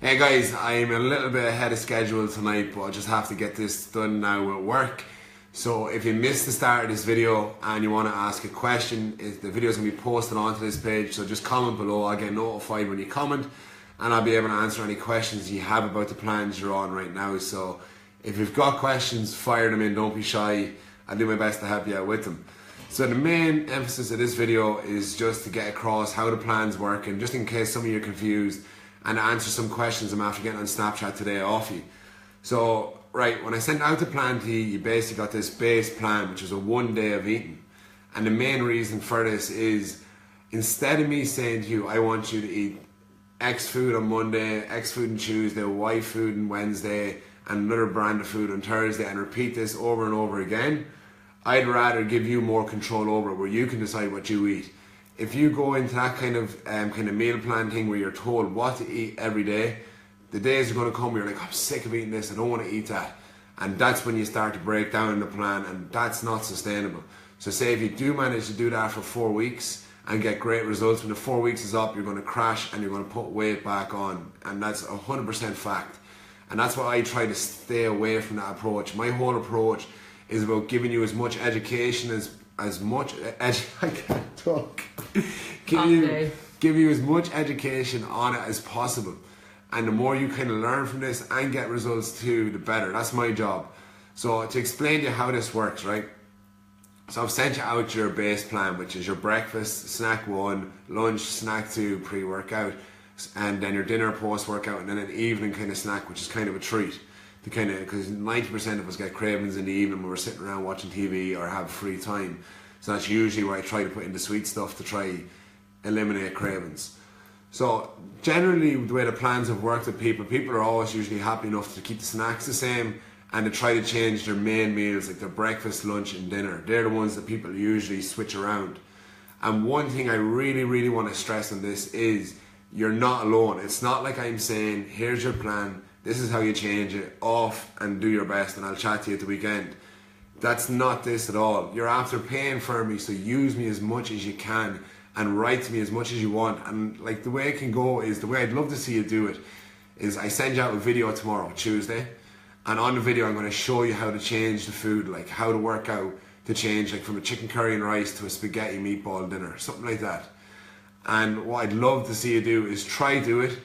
Hey guys, I'm a little bit ahead of schedule tonight, but I just have to get this done now at work. So if you missed the start of this video and you want to ask a question, the video is going to be posted onto this page, so just comment below. I'll get notified when you comment and I'll be able to answer any questions you have about the plans you're on right now. So if you've got questions, fire them in, don't be shy. I'll do my best to help you out with them. So the main emphasis of this video is just to get across how the plans work, and just in case some of you are confused, and answer some questions I'm after getting on Snapchat today off you. So, right, when I sent out the plan to you, you basically got this base plan, which is a 1 day of eating. And the main reason for this is, instead of me saying to you, I want you to eat X food on Monday, X food on Tuesday, Y food on Wednesday, and another brand of food on Thursday, and repeat this over and over again, I'd rather give you more control over it, where you can decide what you eat. If you go into that kind of meal plan thing where you're told what to eat every day, the days are going to come where you're like, I'm sick of eating this, I don't want to eat that. And that's when you start to break down the plan, and that's not sustainable. So say if you do manage to do that for 4 weeks and get great results, when the 4 weeks is up, you're going to crash and you're going to put weight back on. And that's 100% fact. And that's why I try to stay away from that approach. My whole approach is about giving you as much education I can't talk. Give you as much education on it as possible, and the more you kind of learn from this and get results too, the better. That's my job. So to explain to you how this works, right? So I've sent you out your base plan, which is your breakfast, snack 1, lunch, snack 2, pre-workout, and then your dinner post-workout, and then an evening kind of snack, which is kind of a treat. Because 90% of us get cravings in the evening when we're sitting around watching TV or have free time. So that's usually where I try to put in the sweet stuff to try eliminate cravings. So generally the way the plans have worked with people are always usually happy enough to keep the snacks the same and to try to change their main meals, like their breakfast, lunch and dinner. They're the ones that people usually switch around. And one thing I really want to stress on this is you're not alone. It's not like I'm saying, here's your plan, this is how you change it, off and do your best and I'll chat to you at the weekend. That's not this at all. You're after paying for me, so use me as much as you can and write to me as much as you want. And like the way it can go is, the way I'd love to see you do it is I send you out a video tomorrow, Tuesday, and on the video I'm going to show you how to change the food, like how to work out to change like from a chicken curry and rice to a spaghetti meatball dinner, something like that. And what I'd love to see you do is try do it.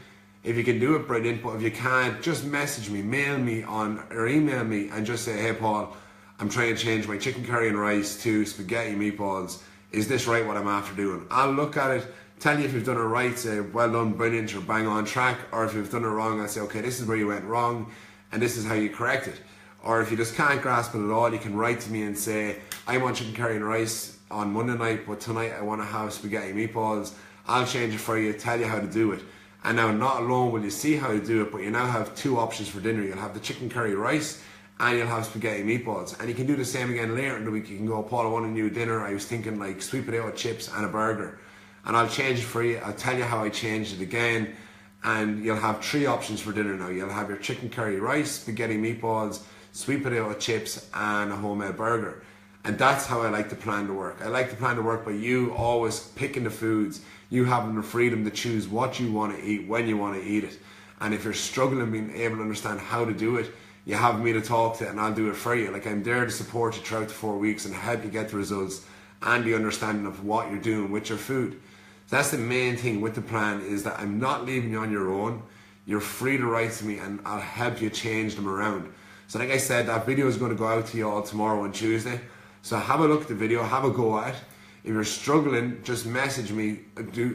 If you can do it, brilliant, but if you can't, just message me, mail me or email me and just say, hey Paul, I'm trying to change my chicken curry and rice to spaghetti meatballs. Is this right, what I'm after doing? I'll look at it, tell you if you've done it right, say well done, brilliant, you're bang on track. Or if you've done it wrong, I'll say, okay, this is where you went wrong and this is how you correct it. Or if you just can't grasp it at all, you can write to me and say, I want chicken curry and rice on Monday night, but tonight I want to have spaghetti meatballs. I'll change it for you, tell you how to do it. And now not alone will you see how to do it, but you now have 2 options for dinner. You'll have the chicken curry rice and you'll have spaghetti meatballs. And you can do the same again later in the week. You can go, Paul, I want a new dinner. I was thinking like sweet potato chips and a burger. And I'll change it for you. I'll tell you how I changed it again. And you'll have 3 options for dinner now. You'll have your chicken curry rice, spaghetti meatballs, sweet potato chips and a homemade burger. And that's how I like the plan to work. I like the plan to work by you always picking the foods, you having the freedom to choose what you want to eat, when you want to eat it. And if you're struggling being able to understand how to do it, you have me to talk to and I'll do it for you. Like I'm there to support you throughout the 4 weeks and help you get the results and the understanding of what you're doing with your food. So that's the main thing with the plan, is that I'm not leaving you on your own. You're free to write to me and I'll help you change them around. So like I said, that video is going to go out to you all tomorrow on Tuesday. So have a look at the video, have a go at it. If you're struggling, just message me.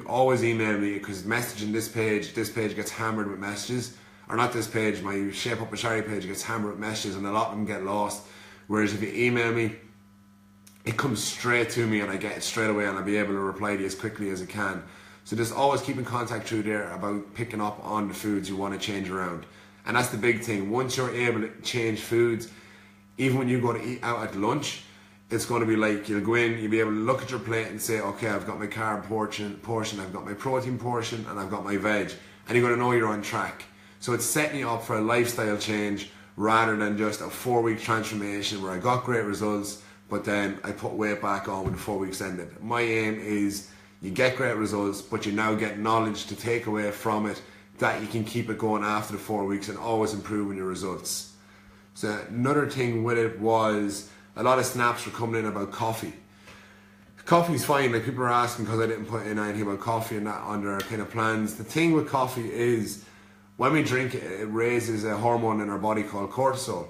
Always email me, because messaging this page gets hammered with messages. Or not this page, my Shape Up a Shari page gets hammered with messages and a lot of them get lost. Whereas if you email me, it comes straight to me and I get it straight away and I'll be able to reply to you as quickly as I can. So just always keep in contact through there about picking up on the foods you want to change around. And that's the big thing. Once you're able to change foods, even when you go to eat out at lunch, it's going to be like, you'll go in, you'll be able to look at your plate and say, okay, I've got my carb portion, I've got my protein portion, and I've got my veg. And you're going to know you're on track. So it's setting you up for a lifestyle change rather than just a 4-week transformation where I got great results, but then I put weight back on when the 4 weeks ended. My aim is you get great results, but you now get knowledge to take away from it that you can keep it going after the 4 weeks and always improving your results. So another thing with it was a lot of snaps were coming in about coffee. Coffee's fine, like people are asking because I didn't put in anything about coffee and that on their kind of plans. The thing with coffee is when we drink it, it raises a hormone in our body called cortisol.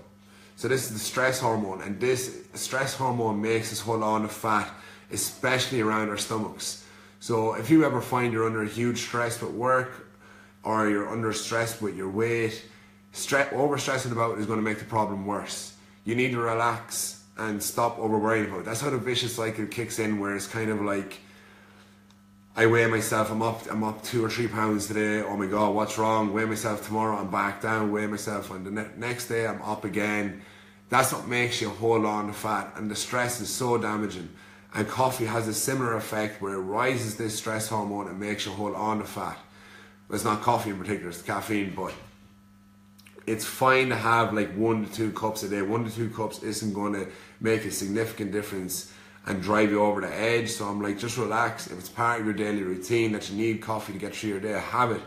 So this is the stress hormone, and this stress hormone makes us hold on to fat, especially around our stomachs. So if you ever find you're under huge stress with work, or you're under stress with your weight, over-stressing about it is going to make the problem worse. You need to relax and stop over-worrying about it. That's how the vicious cycle kicks in, where it's kind of like, I weigh myself, I'm up 2 or 3 pounds today, oh my god, what's wrong? Weigh myself tomorrow, I'm back down, weigh myself, and the next day I'm up again. That's what makes you hold on to fat, and the stress is so damaging. And coffee has a similar effect where it rises this stress hormone and makes you hold on to fat. Well, it's not coffee in particular, it's caffeine, but it's fine to have like 1 to 2 cups a day. 1 to 2 cups isn't going to make a significant difference and drive you over the edge. So I'm like, just relax. If it's part of your daily routine that you need coffee to get through your day, have it.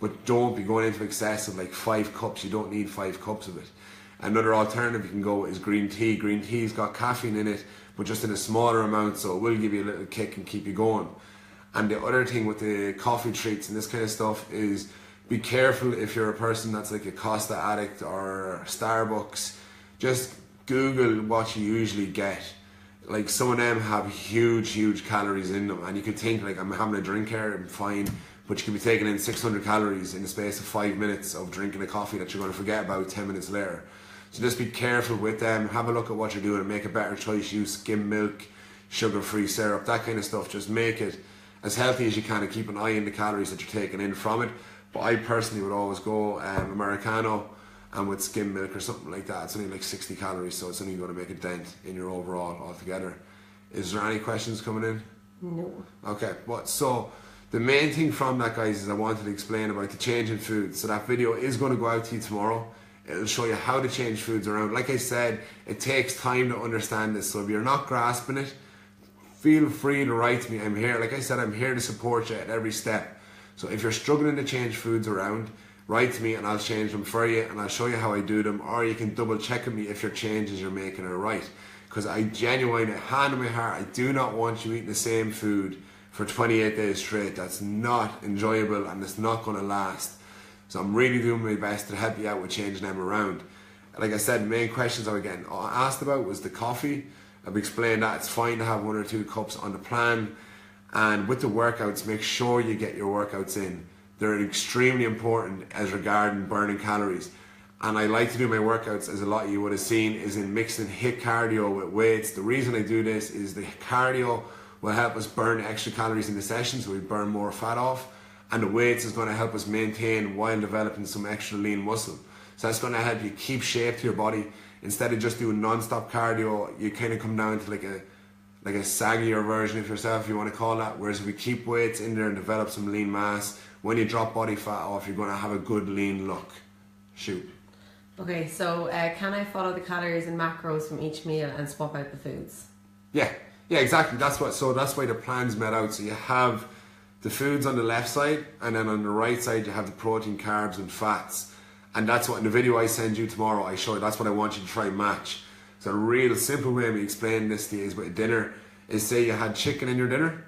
But don't be going into excess of like 5 cups. You don't need 5 cups of it. Another alternative you can go with is green tea. Green tea's got caffeine in it, but just in a smaller amount, so it will give you a little kick and keep you going. And the other thing with the coffee treats and this kind of stuff is be careful if you're a person that's like a Costa addict or Starbucks. Just Google what you usually get. Like some of them have huge calories in them, and you could think like, I'm having a drink here, I'm fine, but you could be taking in 600 calories in the space of 5 minutes of drinking a coffee that you're going to forget about 10 minutes later. So just be careful with them, have a look at what you're doing and make a better choice. Use skim milk, sugar-free syrup, that kind of stuff. Just make it as healthy as you can and keep an eye on the calories that you're taking in from it. But I personally would always go Americano and with skim milk or something like that. It's only like 60 calories, so it's only going to make a dent in your overall altogether. Is there any questions coming in? No. Okay, so the main thing from that, guys, is I wanted to explain about the change in foods. So that video is going to go out to you tomorrow. It'll show you how to change foods around. Like I said, it takes time to understand this. So if you're not grasping it, feel free to write to me. I'm here. Like I said, I'm here to support you at every step. So if you're struggling to change foods around, write to me and I'll change them for you and I'll show you how I do them, or you can double check with me if your changes you're making are right. Because I genuinely, hand on my heart, I do not want you eating the same food for 28 days straight. That's not enjoyable and it's not going to last. So I'm really doing my best to help you out with changing them around. Like I said, the main questions I was getting asked about was the coffee. I've explained that it's fine to have 1 or 2 cups on the plan. And with the workouts, make sure you get your workouts in. They're extremely important as regarding burning calories. And I like to do my workouts, as a lot of you would have seen, is in mixing HIIT cardio with weights. The reason I do this is the cardio will help us burn extra calories in the session, so we burn more fat off. And the weights is going to help us maintain while developing some extra lean muscle. So that's going to help you keep shape to your body. Instead of just doing non-stop cardio, you kind of come down to like a saggier version of yourself, if you want to call that. Whereas if we keep weights in there and develop some lean mass, when you drop body fat off, you're going to have a good lean look. Shoot. Okay, so can I follow the calories and macros from each meal and swap out the foods? Yeah, exactly. That's why the plan's made out. So you have the foods on the left side, and then on the right side you have the protein, carbs and fats. And that's what in the video I send you tomorrow, I show you. That's what I want you to try and match. So a real simple way of me explaining this to you is with dinner, is say you had chicken in your dinner,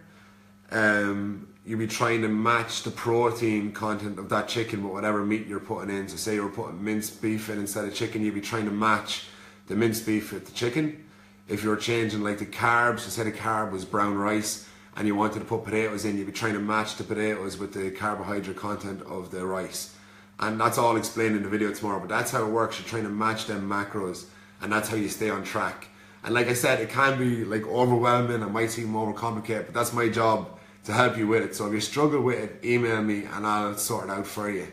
you'd be trying to match the protein content of that chicken with whatever meat you're putting in. So say you were putting minced beef in instead of chicken, you'd be trying to match the minced beef with the chicken. If you're changing like the carbs, so say the carb was brown rice and you wanted to put potatoes in, you'd be trying to match the potatoes with the carbohydrate content of the rice. And that's all explained in the video tomorrow, but that's how it works. You're trying to match them macros, and that's how you stay on track. And like I said, it can be like overwhelming, it might seem overcomplicated, but that's my job to help you with it. So if you struggle with it, email me and I'll sort it out for you.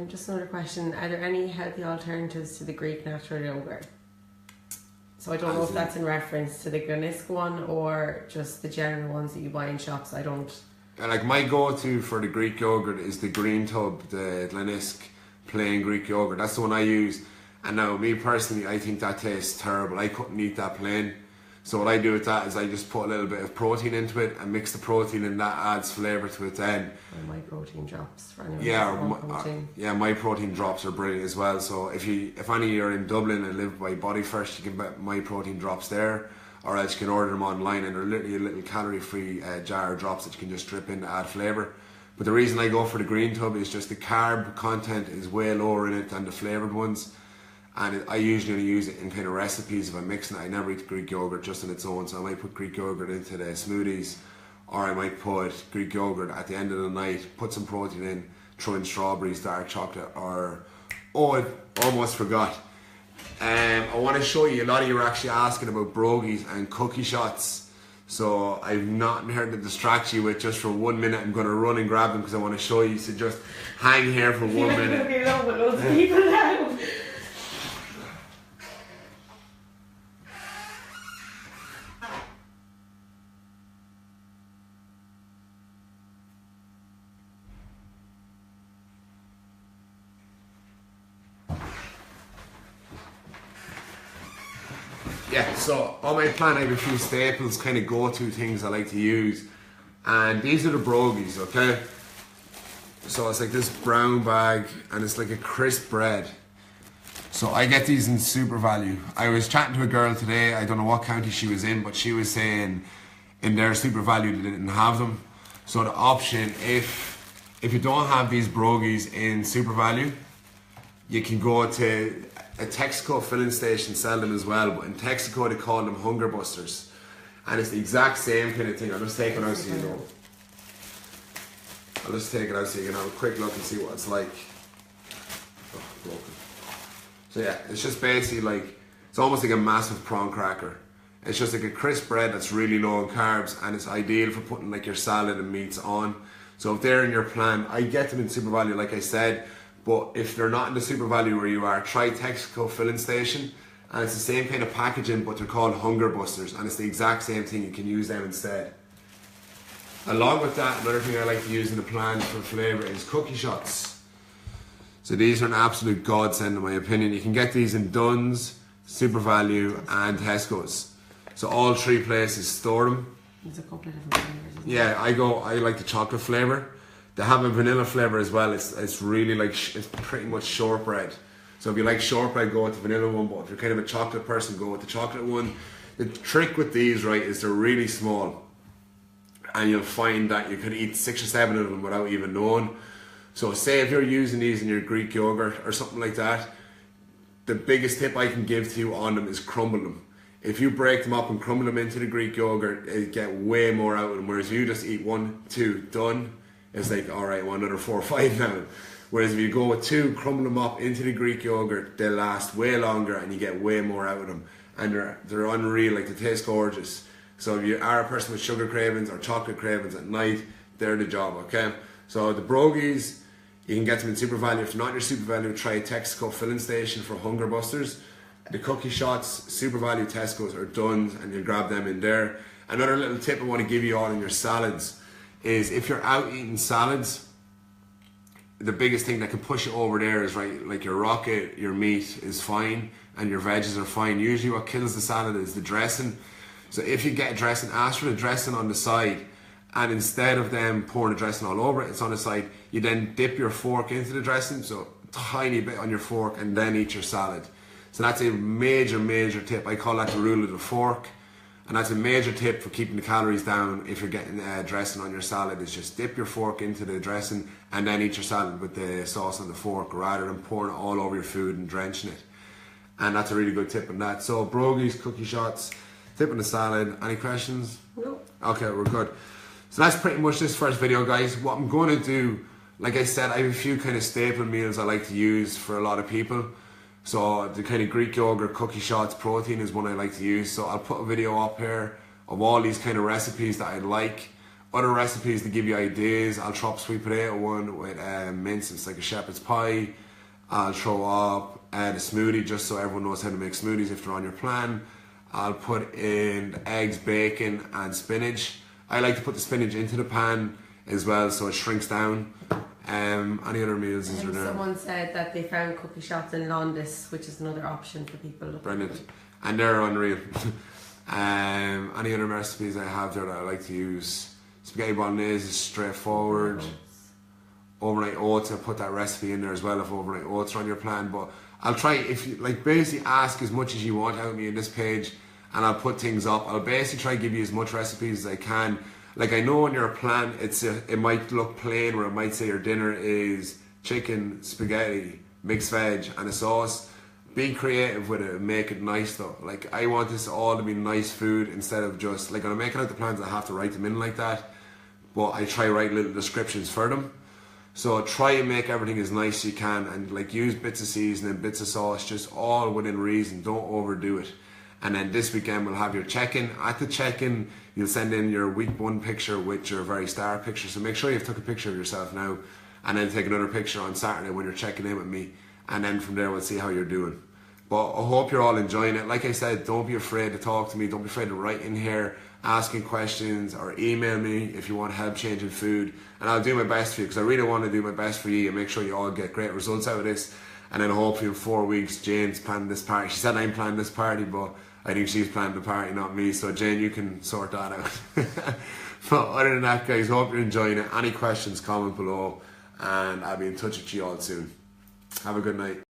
Just another question, are there any healthy alternatives to the Greek natural yogurt? So I don't know if that's in reference to the Glenisk one or just the general ones that you buy in shops. I don't... Like my go-to for the Greek yogurt is the Green Tub, the Glenisk plain Greek yogurt. That's the one I use. And now me personally, I think that tastes terrible. I couldn't eat that plain. So what I do with that is I just put a little bit of protein into it and mix the protein, and that adds flavour to it then. Or my protein drops for anyone Yeah, who wants protein. my protein drops are brilliant as well. So if any of you are in Dublin and live by Body First, you can get my protein drops there, or else you can order them online, and they're literally a little calorie-free jar of drops that you can just drip in to add flavour. But the reason I go for the green tub is just the carb content is way lower in it than the flavoured ones. And I usually only use it in kind of recipes if I'm mixing it. I never eat Greek yogurt just on its own, so I might put Greek yogurt into the smoothies, or I might put Greek yogurt at the end of the night, put some protein in, throw in strawberries, dark chocolate, or, oh, I almost forgot. I want to show you, a lot of you are actually asking about brogies and cookie shots. So I've not heard to distract you with just for 1 minute. I'm going to run and grab them because I want to show you. So just hang here for 1 minute. Be alone with loads of people now. Yeah, so on my plan I have a few staples, kind of go-to things I like to use. And these are the brogies, okay? So it's like this brown bag and it's like a crisp bread. So I get these in Super Value. I was chatting to a girl today, I don't know what county she was in, but she was saying in their Super Value they didn't have them. So the option, if you don't have these brogies in Super Value, you can go to a Texaco filling station, sell them as well, but in Texaco they call them Hunger Busters. And it's the exact same kind of thing. I'll just take it out so you know. I'll just take it out so you can have a quick look and see what it's like. Oh, broken. So yeah, it's just basically like, it's almost like a massive prawn cracker. It's just like a crisp bread that's really low in carbs, and it's ideal for putting like your salad and meats on. So if they're in your plan, I get them in Super Value like I said, but if they're not in the Super Value where you are, try Texaco filling station, and it's the same kind of packaging, but they're called Hunger Busters, and it's the exact same thing. You can use them instead. Along with that, another thing I like to use in the plan for flavour is cookie shots. So these are an absolute godsend in my opinion. You can get these in Dunn's, Super Value and Tesco's. So all three places store them. There's a couple of different flavours, isn't Yeah, I like the chocolate flavour. They have a vanilla flavour as well. It's really like, it's pretty much shortbread. So if you like shortbread, go with the vanilla one, but if you're kind of a chocolate person, go with the chocolate one. The trick with these, right, is they're really small. And you'll find that you could eat 6 or 7 of them without even knowing. So say if you're using these in your Greek yogurt or something like that, the biggest tip I can give to you on them is crumble them. If you break them up and crumble them into the Greek yogurt, you get way more out of them. Whereas if you just eat 1, 2, done, it's like, alright, want another 4 or 5 now. Whereas if you go with 2, crumble them up into the Greek yogurt, they'll last way longer and you get way more out of them. And they're unreal, like they taste gorgeous. So if you are a person with sugar cravings or chocolate cravings at night, they're the job, okay? So the brogies, you can get them in Super Value. If not in your Super Value, try Texaco filling station for Hunger Busters. The cookie shots, Super Value, Tesco's or Dunn's, and you grab them in there. Another little tip I want to give you all in your salads is if you're out eating salads, the biggest thing that can push you over there is, right, like your rocket, your meat is fine and your veggies are fine. Usually what kills the salad is the dressing. So if you get a dressing, ask for the dressing on the side, and instead of them pouring the dressing all over it, it's on the side, you then dip your fork into the dressing, so a tiny bit on your fork, and then eat your salad. So that's a major tip. I call that the rule of the fork. And that's a major tip for keeping the calories down if you're getting dressing on your salad, is just dip your fork into the dressing and then eat your salad with the sauce on the fork rather than pouring it all over your food and drenching it. And that's a really good tip on that. So brogies, cookie shots, tip on the salad. Any questions? No. Okay, we're good. So that's pretty much this first video, guys. What I'm going to do, like I said, I have a few kind of staple meals I like to use for a lot of people. So the kind of Greek yogurt, cookie shots, protein is one I like to use. So I'll put a video up here of all these kind of recipes that I like. Other recipes to give you ideas. I'll throw up sweet potato one with mince. It's like a shepherd's pie. I'll throw up the smoothie just so everyone knows how to make smoothies if they're on your plan. I'll put in eggs, bacon and spinach. I like to put the spinach into the pan as well so it shrinks down. Any other meals is there? Someone said that they found cookie shots in Londis, which is another option for people. Brilliant. And they're unreal. Any other recipes I have there that I like to use? Spaghetti bolognese is straightforward. Overnight oats, I'll put that recipe in there as well if overnight oats are on your plan. But I'll try, if you like, basically ask as much as you want out of me in this page, and I'll put things up. I'll basically try to give you as much recipes as I can. Like, I know on your plan it might look plain, where it might say your dinner is chicken, spaghetti, mixed veg and a sauce. Be creative with it and make it nice though. Like, I want this all to be nice food instead of just, like, when I'm making out the plans I have to write them in like that, but I try to write little descriptions for them. So try and make everything as nice as you can, and like use bits of seasoning, bits of sauce, just all within reason. Don't overdo it. And then this weekend we'll have your check-in. At the check-in you'll send in your week 1 picture with your very star picture. So make sure you've took a picture of yourself now, and then take another picture on Saturday when you're checking in with me. And then from there we'll see how you're doing. But I hope you're all enjoying it. Like I said, don't be afraid to talk to me. Don't be afraid to write in here asking questions, or email me if you want help changing food, and I'll do my best for you, because I really want to do my best for you and make sure you all get great results out of this. And then hopefully in 4 weeks Jane's planning this party. She said I'm planning this party, but I think she's planning the party, not me. So Jane, you can sort that out. But other than that, guys, hope you're enjoying it. Any questions, comment below, and I'll be in touch with you all soon. Have a good night.